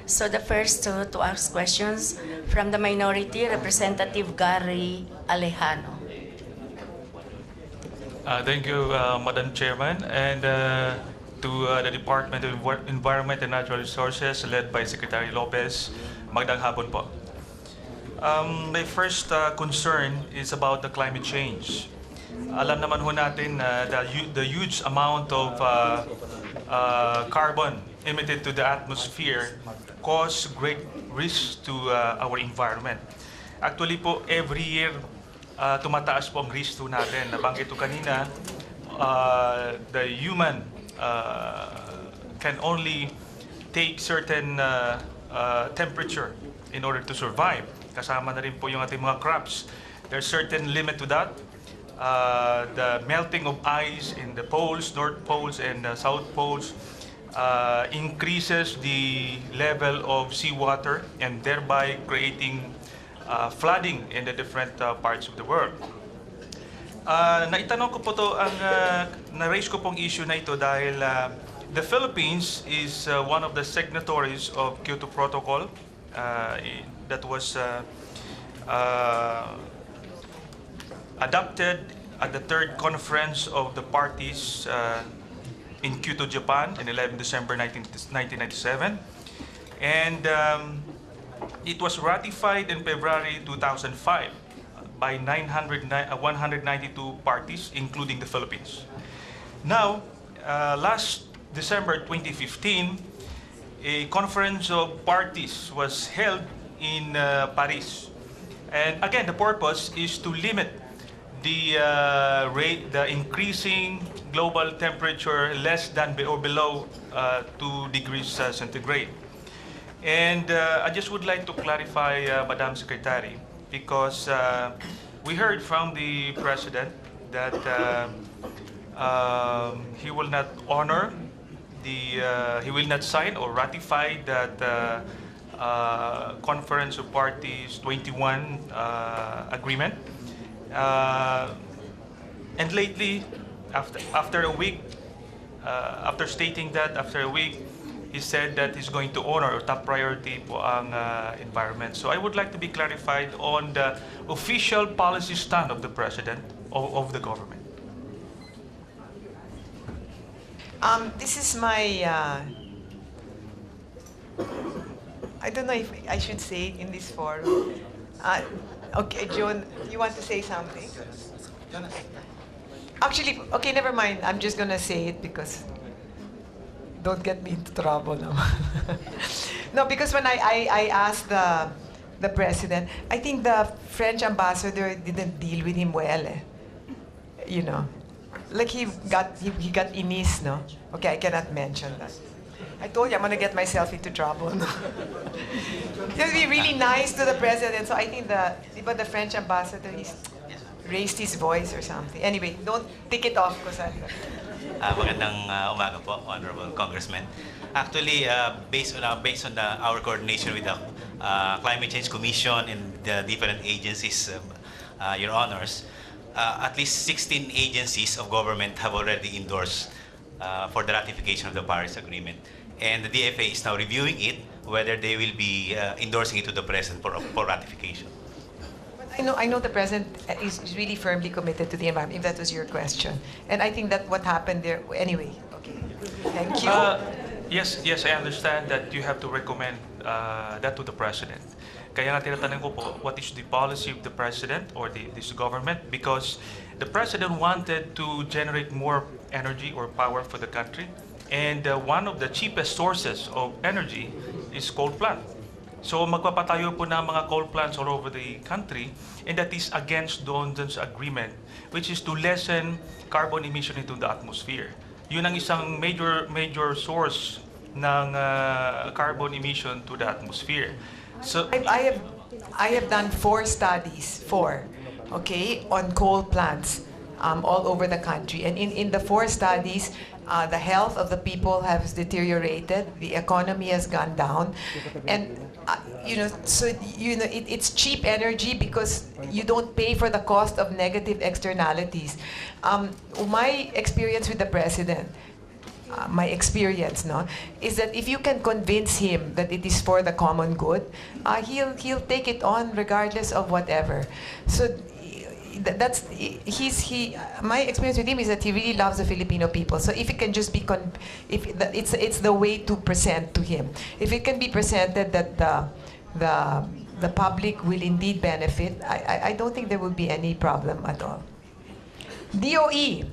So the first to ask questions from the minority, Representative Gary Alejano. Thank you, Madam Chairman, and to the Department of Environment and Natural Resources led by Secretary Lopez. Magandang hapon po. My first concern is about the climate change. Alam naman ho natin na the huge amount of carbon emitted to the atmosphere cause great risk to our environment. Actually po, every year, tumataas po ang risk to natin. Nabanggit ko kanina, the human can only take certain temperature in order to survive. Kasama na rin po yung ating mga crops. There's certain limit to that. The melting of ice in the poles, North Poles and South Poles, increases the level of seawater and thereby creating flooding in the different parts of the world. Naitanong ko po to, na-raise ko pong issue na ito dahil the Philippines is one of the signatories of Kyoto Protocol that was adopted at the third conference of the parties in Kyoto, Japan, in 11 December 1997. And it was ratified in February 2005 by 192 parties, including the Philippines. Now, last December 2015, a conference of parties was held in Paris. And again, the purpose is to limit the increasing global temperature less than or below 2 degrees centigrade. And I just would like to clarify, Madam Secretary, because we heard from the President that he will not honor he will not sign or ratify that Conference of Parties 21 agreement. And lately, after a week, after stating that, after a week, he said that he's going to honor or top priority po ang environment. So I would like to be clarified on the official policy stand of the President of the government. This is my, I don't know if I should say it in this forum. Okay, John, you want to say something? Actually, okay, never mind. I'm just gonna say it because don't get me into trouble now. No, because when I asked the president, I think the French ambassador didn't deal with him well. You know, like he got inis, no? Okay, I cannot mention that. I told you I'm gonna get myself into trouble. Just be really nice to the president. So I think but the French ambassador raised his voice or something. Anyway, don't take it off because Magandang umaga po, Honorable Congressman. Actually, based on our coordination with the Climate Change Commission and the different agencies, Your Honors, at least 16 agencies of government have already endorsed for the ratification of the Paris Agreement. And the DFA is now reviewing it, whether they will be endorsing it to the President for ratification. I know the President is really firmly committed to the environment, if that was your question. And I think that what happened there, anyway, okay. Thank you. Yes, I understand that you have to recommend that to the President. Kaya nga tinatanong ko po, what is the policy of the President or this government? Because the President wanted to generate more energy or power for the country. And one of the cheapest sources of energy is coal plant. So magpapatayo po ng mga coal plants all over the country, and that is against London's agreement, which is to lessen carbon emission into the atmosphere. Yun ang isang major source ng carbon emission to the atmosphere. So I have done 4 studies, okay, on coal plants all over the country. And in the 4 studies, the health of the people has deteriorated, the economy has gone down, and it's cheap energy because you don't pay for the cost of negative externalities. My experience with the President, my experience, no, is that if you can convince him that it is for the common good, he'll take it on regardless of whatever. So my experience with him is that he really loves the Filipino people. So if it can just be it's the way to present to him. If it can be presented that the public will indeed benefit, I don't think there will be any problem at all. DOE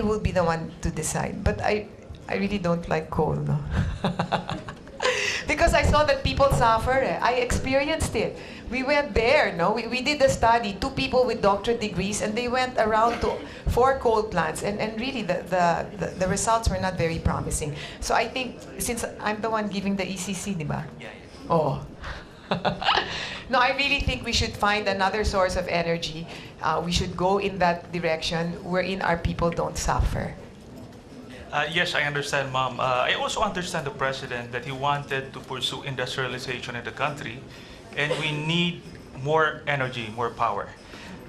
will be the one to decide. But I really don't like coal, no? Because I saw that people suffer. I experienced it. We went there, no? We did a study, 2 people with doctorate degrees, and they went around to 4 coal plants, and really the results were not very promising. So I think, since I'm the one giving the ECC, di ba? Yeah. Oh. No, I really think we should find another source of energy. We should go in that direction wherein our people don't suffer. Yes, I understand, Ma'am. I also understand the President that he wanted to pursue industrialization in the country, and we need more energy, more power.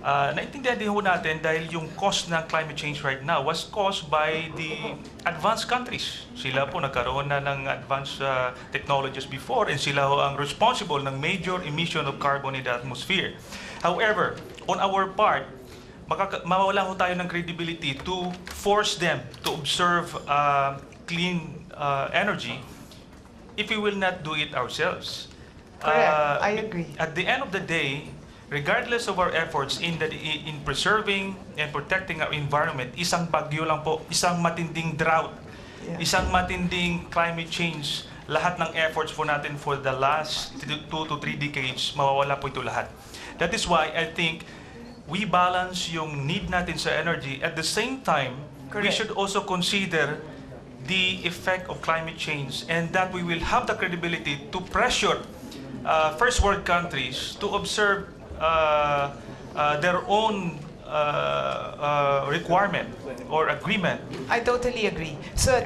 Naintindihan din ho natin dahil yung cost ng climate change right now was caused by the advanced countries. Sila po nagkaroon na ng advanced technologies before, and sila ho ang responsible ng major emission of carbon in the atmosphere. However, on our part, mawawala ho tayo ng credibility to force them to observe clean energy if we will not do it ourselves. Correct. I agree. At the end of the day, regardless of our efforts in preserving and protecting our environment, isang bagyo lang po, isang matinding drought, isang matinding climate change, lahat ng efforts po natin for the last 2 to 3 decades, mawawala po ito lahat. That is why I think we balance yung need natin sa energy. At the same time, we Correct. should also consider the effect of climate change, and that we will have the credibility to pressure first world countries to observe their own requirement or agreement. I totally agree. So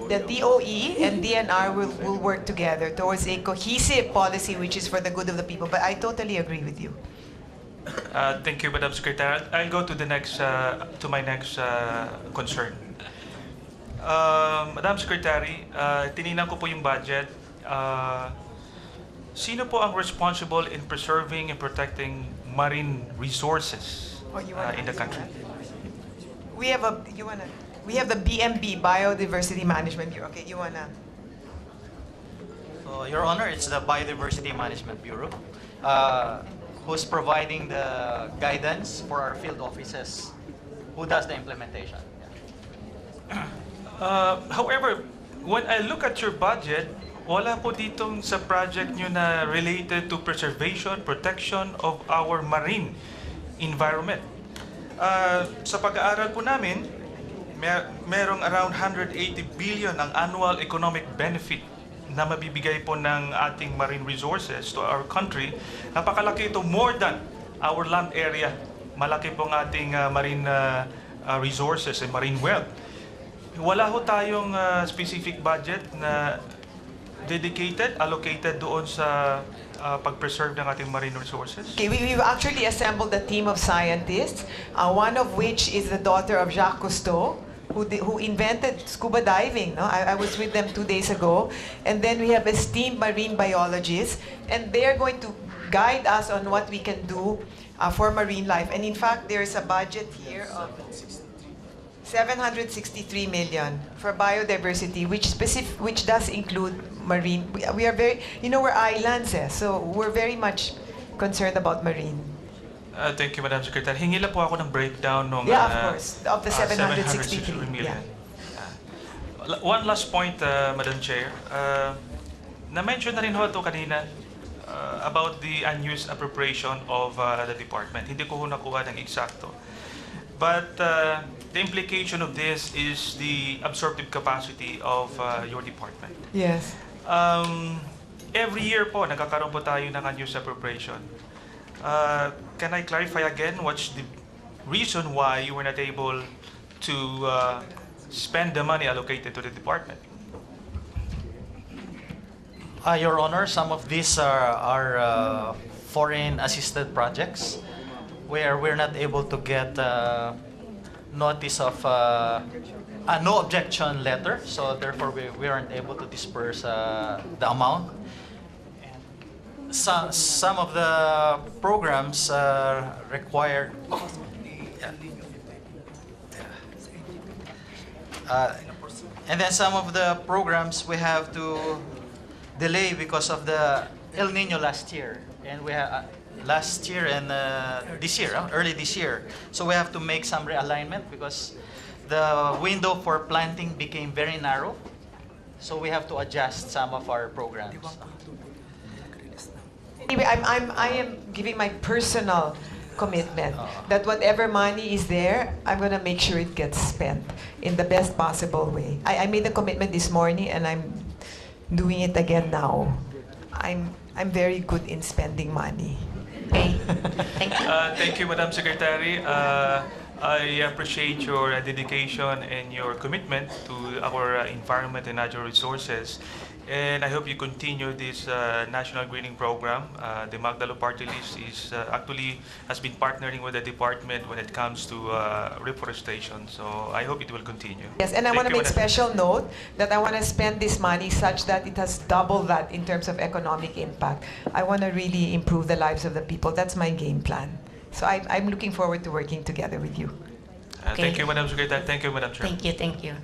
the DOE and DNR will work together towards a cohesive policy which is for the good of the people. But I totally agree with you. Thank you, Madam Secretary. I'll go to the next, to my next concern. Madam Secretary, tinignan ko po yung budget. Sino po ang responsible in preserving and protecting marine resources in the country? We have the BMB, Biodiversity Management Bureau. Okay, you wanna? Your Honor, it's the Biodiversity Management Bureau who's providing the guidance for our field offices who does the implementation. However, when I look at your budget, wala po ditong sa project nyo na related to preservation, protection of our marine environment. Sa pag-aaral po namin, merong around 180 billion ang annual economic benefit na mabibigay po ng ating marine resources to our country. Napakalaki ito, more than our land area. Malaki pong ating marine resources and marine wealth. Wala ho tayong specific budget na dedicated, allocated doon sa pag-preserve ng ating marine resources? Okay, we've actually assembled a team of scientists, one of which is the daughter of Jacques Cousteau, who invented scuba diving. No? I was with them 2 days ago. And then we have esteemed marine biologists, and they're going to guide us on what we can do for marine life. And in fact, there's a budget here of 763 million for biodiversity, which does include marine. We are very, we're islands, so we're very much concerned about marine. Thank you, Madam Secretary. Hingi lang po ako ng breakdown ng Yeah, of course, of the 763 million. Yeah. One last point, Madam Chair. Na-mention na rin ho ito kanina about the unused appropriation of the department. Hindi ko ho nakuha ng eksakto. But the implication of this is the absorptive capacity of your department. Yes. Every year po, nagkakaroon po tayo ng unused appropriation. Can I clarify again what's the reason why you were not able to spend the money allocated to the department? Your Honor, some of these are foreign assisted projects where we're not able to get notice of a no objection letter, so therefore we aren't able to disperse the amount. And some of the programs required. And then some of the programs we have to delay because of the El Nino last year, and we have last year and this year, early this year. So we have to make some realignment because the window for planting became very narrow. So we have to adjust some of our programs. Anyway, I am giving my personal commitment that whatever money is there, I'm going to make sure it gets spent in the best possible way. I made the commitment this morning, and I'm doing it again now. I'm very good in spending money. Okay. Thank you. Thank you, Madam Secretary. I appreciate your dedication and your commitment to our environment and natural resources. And I hope you continue this national greening program. The Magdalo Party List is actually has been partnering with the department when it comes to reforestation. So I hope it will continue. Yes, and I Thank want to you, make Madam- special note that I want to spend this money such that it has double that in terms of economic impact. I want to really improve the lives of the people. That's my game plan. So I'm looking forward to working together with you. Okay. Thank you, Madam Secretary. Thank you, Madam Chair. Thank you.